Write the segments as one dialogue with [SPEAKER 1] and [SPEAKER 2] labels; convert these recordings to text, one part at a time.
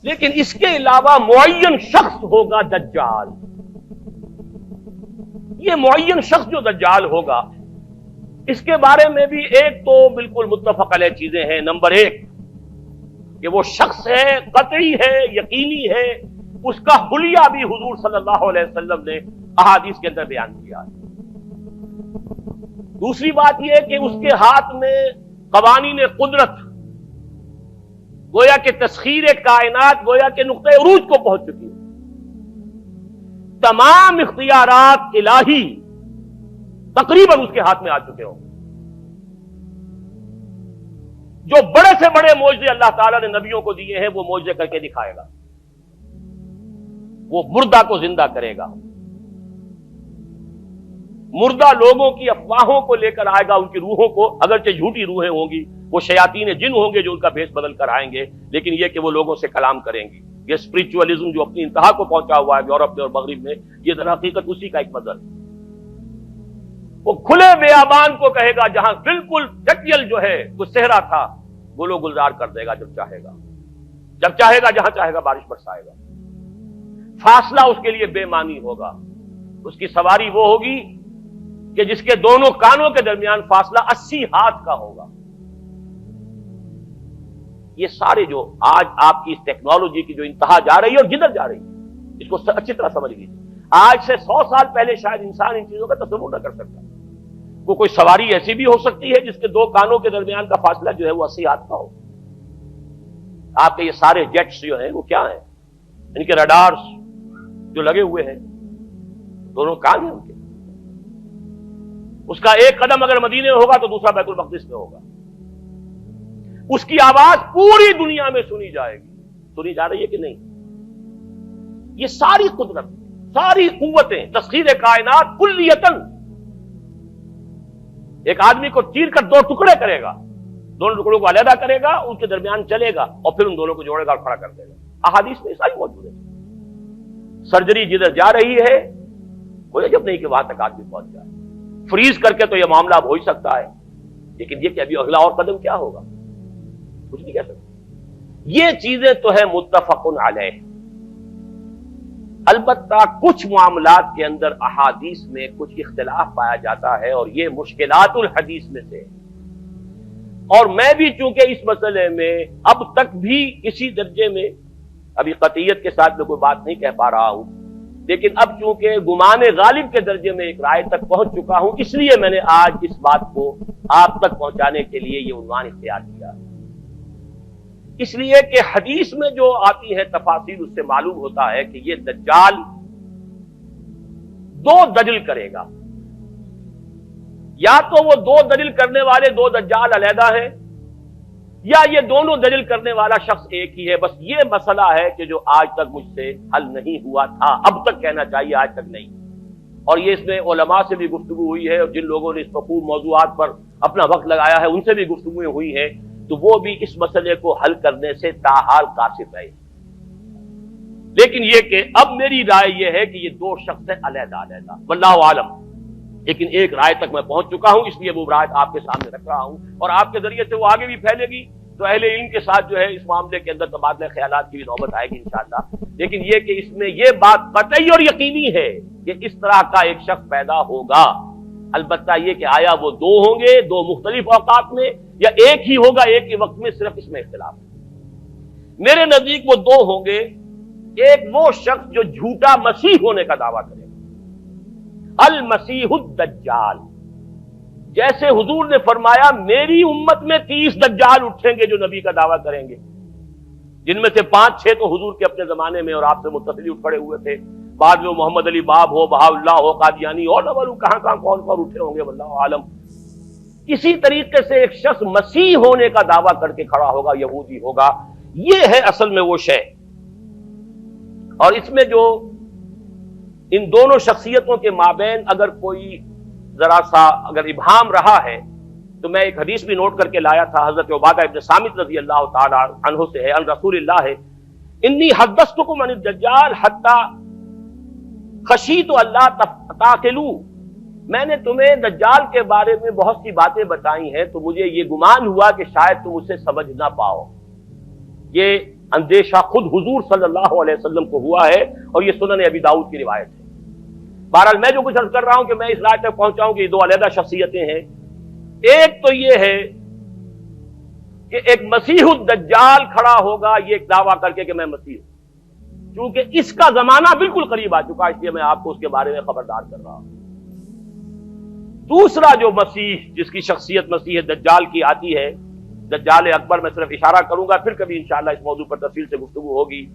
[SPEAKER 1] لیکن اس کے علاوہ معین شخص ہوگا دجال. یہ معین شخص جو دجال ہوگا اس کے بارے میں بھی ایک تو بالکل متفق علیہ چیزیں ہیں. نمبر ایک کہ وہ شخص ہے، قطعی ہے، یقینی ہے، اس کا حلیہ بھی حضور صلی اللہ علیہ وسلم نے احادیث کے اندر بیان کیا ہے. دوسری بات یہ کہ اس کے ہاتھ میں قوانین قدرت، گویا کہ تسخیر کائنات گویا کہ نقطۂ عروج کو پہنچ چکی ہے. تمام اختیارات الہی تقریباً اس کے ہاتھ میں آ چکے ہوں. جو بڑے سے بڑے معجزے اللہ تعالیٰ نے نبیوں کو دیے ہیں وہ معجزے کر کے دکھائے گا. وہ مردہ کو زندہ کرے گا، مردہ لوگوں کی افواہوں کو لے کر آئے گا، ان کی روحوں کو، اگرچہ جھوٹی روحیں ہوں گی، وہ شیاطین جن ہوں گے جو ان کا بھیس بدل کر آئیں گے، لیکن یہ کہ وہ لوگوں سے کلام کریں گی. یہ اسپرچولیزم جو اپنی انتہا کو پہنچا ہوا ہے یورپ میں اور مغرب میں، یہ در حقیقت اسی کا ایک مظہر ہے. وہ کھلے بیابان کو کہے گا جہاں بالکل ٹکیل جو ہے وہ صحرا تھا، گل و گلزار کر دے گا جب چاہے گا، جب چاہے گا، جہاں چاہے گا بارش برسائے گا. فاصلہ اس کے لیے بے معنی ہوگا. اس کی سواری وہ ہوگی کہ جس کے دونوں کانوں کے درمیان فاصلہ 80 ہاتھ کا ہوگا. یہ سارے جو آج آپ کی اس ٹیکنالوجی کی جو انتہا جا رہی ہے اور جدھر جا رہی ہے، اس کو اچھی طرح سمجھ لیجیے. آج سے 100 سال پہلے شاید انسان ان چیزوں کا تصور نہ کر سکتا. وہ کوئی سواری ایسی بھی ہو سکتی ہے جس کے دو کانوں کے درمیان کا فاصلہ جو ہے وہ 80 ہاتھ کا ہو. آپ کے یہ سارے جیٹس جو ہیں وہ کیا ہیں؟ ان کے رڈارز جو لگے ہوئے ہیں، دونوں کان ہیں ان کے. اس کا ایک قدم اگر مدینے میں ہوگا تو دوسرا بیت المقدس میں ہوگا. اس کی آواز پوری دنیا میں سنی جائے گی. سنی جا رہی ہے کہ نہیں؟ یہ ساری قدرت، ساری قوتیں، تسخیر کائنات کلیتاً ایک آدمی کو چیر کر دو ٹکڑے کرے گا، دونوں ٹکڑوں کو علیحدہ کرے گا، ان کے درمیان چلے گا اور پھر ان دونوں کو جوڑے گا اور کھڑا کر دے گا. احادیث میں ساری موجود ہے. سرجری جدھر جا رہی ہے کوئی عجب نہیں کہ وہاں تک آدمی پہنچ جائے. فریز کر کے تو یہ معاملہ اب ہو ہی سکتا ہے، لیکن یہ کہ ابھی اگلا اور قدم کیا ہوگا کچھ نہیں کہہ سکتے. یہ چیزیں تو ہیں متفق علیہ. البتہ کچھ معاملات کے اندر احادیث میں کچھ اختلاف پایا جاتا ہے اور یہ مشکلات الحدیث میں سے. اور میں بھی چونکہ اس مسئلے میں اب تک بھی اسی درجے میں، ابھی قطعیت کے ساتھ میں کوئی بات نہیں کہہ پا رہا ہوں، لیکن اب چونکہ گمان غالب کے درجے میں ایک رائے تک پہنچ چکا ہوں، اس لیے میں نے آج اس بات کو آپ تک پہنچانے کے لیے یہ عنوان اختیار کیا. اس لیے کہ حدیث میں جو آتی ہے تفاصیل اس سے معلوم ہوتا ہے کہ یہ دجال دو دجل کرے گا. یا تو وہ دو دجل کرنے والے دو دجال علیحدہ ہیں، یا یہ دونوں دجل کرنے والا شخص ایک ہی ہے. بس یہ مسئلہ ہے کہ جو آج تک مجھ سے حل نہیں ہوا تھا، اب تک کہنا چاہیے آج تک نہیں. اور یہ اس میں علماء سے بھی گفتگو ہوئی ہے، اور جن لوگوں نے اس خوب موضوعات پر اپنا وقت لگایا ہے ان سے بھی گفتگویں ہوئی ہیں، تو وہ بھی اس مسئلے کو حل کرنے سے تاحال قاصر رہے. لیکن یہ کہ اب میری رائے یہ ہے کہ یہ دو شخص ہیں علیحدہ علیحدہ، واللہ عالم. لیکن ایک رائے تک میں پہنچ چکا ہوں، اس لیے وہ رائے آپ کے سامنے رکھ رہا ہوں، اور آپ کے ذریعے سے وہ آگے بھی پھیلے گی تو اہل علم کے ساتھ جو ہے اس معاملے کے اندر تبادلہ خیالات کی بھی نوبت آئے گی انشاءاللہ. لیکن یہ کہ اس میں یہ بات قطعی اور یقینی ہے کہ اس طرح کا ایک شخص پیدا ہوگا. البتہ یہ کہ آیا وہ دو ہوں گے دو مختلف اوقات میں، یا ایک ہی ہوگا ایک ہی وقت میں، صرف اس میں اختلاف ہے. میرے نزدیک وہ دو ہوں گے. ایک وہ شخص جو جھوٹا مسیح ہونے کا دعویٰ کرے گا، المسیح الدجال. جیسے حضور نے فرمایا میری امت میں 30 دجال اٹھیں گے جو نبی کا دعویٰ کریں گے، جن میں سے 5-6 تو حضور کے اپنے زمانے میں اور آپ سے متصل اٹھ کھڑے ہوئے تھے. بعد میں محمد علی باب ہو، بہاء اللہ ہو، قادیانی اور نہ معلوم کہاں کہاں کون کون اٹھے ہوں گے، واللہ عالم. اسی طریقے سے ایک شخص مسیح ہونے کا دعویٰ کر کے کھڑا ہوگا، یہودی ہوگا. یہ ہے اصل میں وہ شے. اور اس میں جو ان دونوں شخصیتوں کے مابین اگر کوئی ذرا سا اگر ابہام رہا ہے تو میں ایک حدیث بھی نوٹ کر کے لایا تھا، حضرت عبادہ ابن صامت رضی اللہ تعالی عنہ سے ہے، عن رسول اللہ ہے، انی حدثتکم عن الدجال حتی خشیت اللہ تعقلوا. میں نے تمہیں دجال کے بارے میں بہت سی باتیں بتائی ہیں تو مجھے یہ گمان ہوا کہ شاید تم اسے سمجھ نہ پاؤ. یہ اندیشہ خود حضور صلی اللہ علیہ وسلم کو ہوا ہے، اور یہ سنن ابی داؤد کی روایت ہے۔ بہرحال میں جو کچھ عرض کر رہا ہوں کہ میں اس رائے تک پہنچا ہوں کہ یہ دو علیحدہ شخصیتیں ہیں۔ ایک تو یہ ہے کہ ایک مسیح الدجال کھڑا ہوگا یہ ایک دعویٰ کر کے کہ میں مسیح ہوں، چونکہ اس کا زمانہ بالکل قریب آ چکا، اس لیے میں آپ کو اس کے بارے میں خبردار کر رہا ہوں۔ دوسرا جو مسیح جس کی شخصیت مسیح دجال کی آتی ہے، دجال اکبر، میں صرف اشارہ کروں گا، پھر کبھی انشاءاللہ اس موضوع پر تفصیل سے گفتگو ہوگی،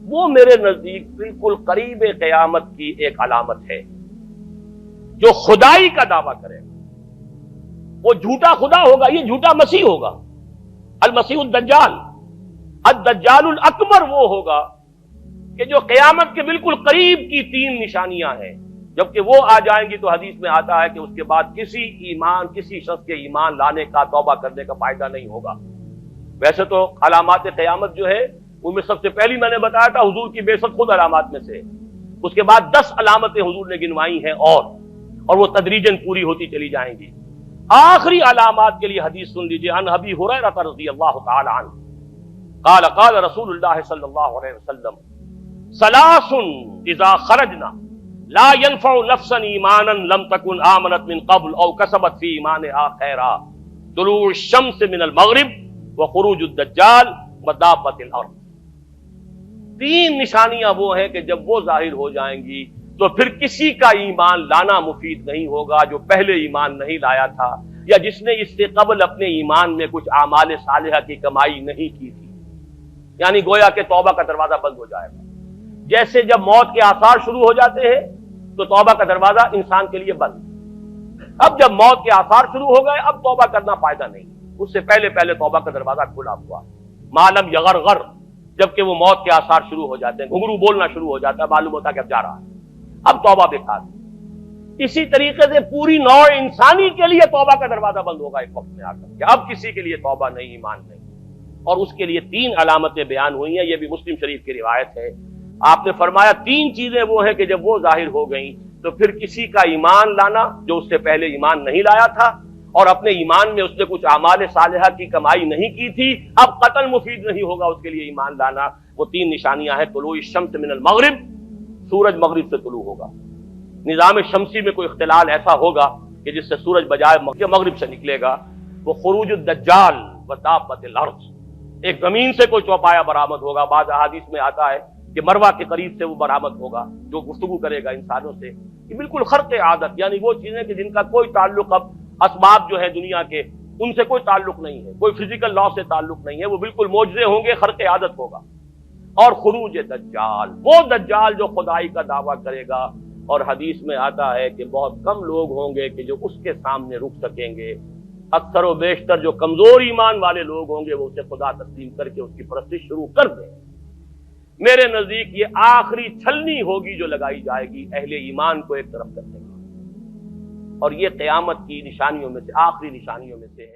[SPEAKER 1] وہ میرے نزدیک بالکل قریب قیامت کی ایک علامت ہے۔ جو خدائی کا دعویٰ کرے گا وہ جھوٹا خدا ہوگا، یہ جھوٹا مسیح ہوگا، المسیح الدجال۔ الدجال الاکبر وہ ہوگا کہ جو قیامت کے بالکل قریب کی تین نشانیاں ہیں، جبکہ وہ آ جائیں گی تو حدیث میں آتا ہے کہ اس کے بعد کسی شخص کے ایمان لانے کا، توبہ کرنے کا فائدہ نہیں ہوگا۔ ویسے تو علامات قیامت جو ہے ان میں سب سے پہلی میں نے بتایا تھا حضور کی بعثت خود علامات میں سے، اس کے بعد 10 علامتیں حضور نے گنوائی ہیں، اور وہ تدریجاً پوری ہوتی چلی جائیں گی۔ آخری علامات کے لیے حدیث سن لیجئے، عن ابی ہریرہ رضی اللہ تعالی عنہ قال قال رسول اللہ صلی اللہ علیہ وسلم ثلاث اذا خرجنا لا ينفع نفسا ایمانا لم تكن آمنت من قبل او کسبت فی ایمانها خیرا، طلوع الشمس من المغرب وخروج الدجال ودابۃ الارض۔ تین نشانیاں وہ ہیں کہ جب وہ ظاہر ہو جائیں گی تو پھر کسی کا ایمان لانا مفید نہیں ہوگا جو پہلے ایمان نہیں لایا تھا، یا جس نے اس سے قبل اپنے ایمان میں کچھ اعمال صالحہ کی کمائی نہیں کی تھی۔ یعنی گویا کہ توبہ کا دروازہ بند ہو جائے گا۔ جیسے جب موت کے آثار شروع ہو جاتے ہیں تو توبہ کا دروازہ انسان کے لیے بند، اب جب موت کے آثار شروع ہو گئے اب توبہ کرنا فائدہ نہیں، اس سے پہلے توبہ کا دروازہ کھلا ہوا، معلوم یغرغر، جبکہ وہ موت کے آثار شروع ہو جاتے ہیں، گھنگرو بولنا شروع ہو جاتا ہے، معلوم ہوتا ہے کہ اب جا رہا ہے، اب توبہ بیکار۔ اسی طریقے سے پوری نوع انسانی کے لیے توبہ کا دروازہ بند ہوگا ایک وقت میں آ کر کہ اب کسی کے لیے توبہ نہیں، ایمان نہیں، اور اس کے لیے 3 علامتیں بیان ہوئی ہیں، یہ بھی مسلم شریف کی روایت ہے۔ آپ نے فرمایا 3 چیزیں وہ ہیں کہ جب وہ ظاہر ہو گئیں تو پھر کسی کا ایمان لانا جو اس سے پہلے ایمان نہیں لایا تھا، اور اپنے ایمان میں اس نے کچھ اعمال صالحہ کی کمائی نہیں کی تھی، اب قتل مفید نہیں ہوگا اس کے لیے ایمان لانا۔ وہ 3 نشانیاں ہیں، طلوع الشمس من المغرب، سورج مغرب سے طلوع ہوگا، نظام شمسی میں کوئی اختلال ایسا ہوگا کہ جس سے سورج بجائے مغرب سے نکلے گا، وہ خروج الدجال ودابۃ الارض، ایک زمین سے کوئی چوپایا برآمد ہوگا، بعض احادیث میں آتا ہے کہ مروہ کے قریب سے وہ برآمد ہوگا جو گفتگو کرے گا انسانوں سے، یہ بالکل خرق عادت، یعنی وہ چیزیں کہ جن کا کوئی تعلق اب اسباب جو ہے دنیا کے ان سے کوئی تعلق نہیں ہے، کوئی فزیکل لا سے تعلق نہیں ہے، وہ بالکل معجزے ہوں گے، خرق عادت ہوگا۔ اور خروج دجال، وہ دجال جو خدائی کا دعویٰ کرے گا، اور حدیث میں آتا ہے کہ بہت کم لوگ ہوں گے کہ جو اس کے سامنے رک سکیں گے، اکثر و بیشتر جو کمزور ایمان والے لوگ ہوں گے وہ اسے خدا تسلیم کر کے اس کی پرستش شروع کر دیں۔ میرے نزدیک یہ آخری چھلنی ہوگی جو لگائی جائے گی اہل ایمان کو ایک طرف کرنے کی، اور یہ قیامت کی نشانیوں میں سے آخری نشانیوں میں سے ہے۔